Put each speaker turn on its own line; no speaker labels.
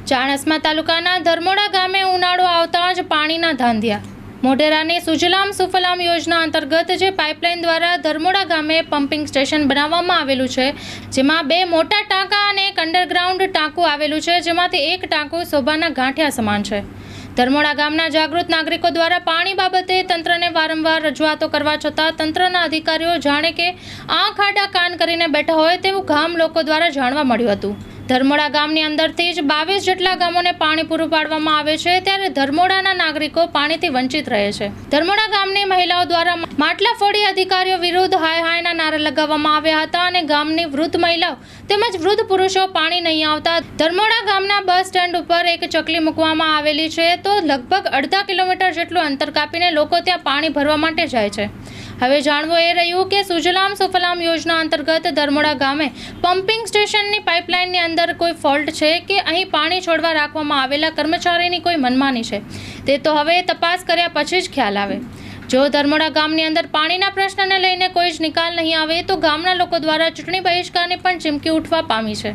ચાણસ્મા તાલુકાના ધર્મોડા ગામે ઉનાળો આવતા જ પાણીના ધાંધિયા। મોઢેરાની સુજલામ સુફલામ યોજના અંતર્ગત જે પાઇપલાઇન દ્વારા ધર્મોડા ગામે પમ્પિંગ સ્ટેશન બનાવવામાં આવેલું છે, જેમાં 2 મોટા ટાંકા અને એક અંડરગ્રાઉન્ડ ટાંકું આવેલું છે, જેમાંથી એક ટાંકું શોભાના ગાંઠિયા સમાન છે। ધર્મોડા ગામના જાગૃત નાગરિકો દ્વારા પાણી બાબતે તંત્રને વારંવાર રજૂઆતો કરવા છતાં તંત્રના અધિકારીઓ જાણે કે આંખ આડા કાન કરીને બેઠા હોય તેવું ગામ લોકો દ્વારા જાણવા મળ્યું હતું। ધર્મોડા ગામની અંદરથી જ 22 જેટલા ગામોને પાણી પૂરું પાડવામાં આવે છે, ત્યારે ધર્મોડાના નાગરિકો પાણીથી વંચિત રહે છે। ધર્મોડા ગામની મહિલાઓ દ્વારા માટલા ફોડી અધિકારીઓ વિરુદ્ધ હાય હાયના નારા લગાવવામાં આવ્યા હતા અને ગામની વૃદ્ધ મહિલાઓ તેમજ વૃદ્ધ પુરુષો પાણી નહીં આવતા ધર્મોડા ગામના બસ સ્ટેન્ડ ઉપર એક ચકલી મૂકવામાં આવેલી છે, તો લગભગ અડધા કિલોમીટર જેટલું અંતર કાપીને લોકો ત્યાં પાણી ભરવા માટે જાય છે। હવે જાણવું એ રહ્યું કે સુજલામ સુફલામ યોજના અંતર્ગત ધર્મોડા ગામે પમ્પિંગ સ્ટેશનની પાઇપલાઇનની અંદર કોઈ ફોલ્ટ છે કે અહીં પાણી છોડવા રાખવામાં આવેલા કર્મચારીની કોઈ મનમાની છે, તે તો હવે તપાસ કર્યા પછી જ ખ્યાલ આવે। જો ધર્મોડા ગામની અંદર પાણીના પ્રશ્નને લઈને કોઈ જ નિકાલ નહીં આવે તો ગામના લોકો દ્વારા ચૂંટણી બહિષ્કારની પણ ચીમકી ઉઠવા પામી છે।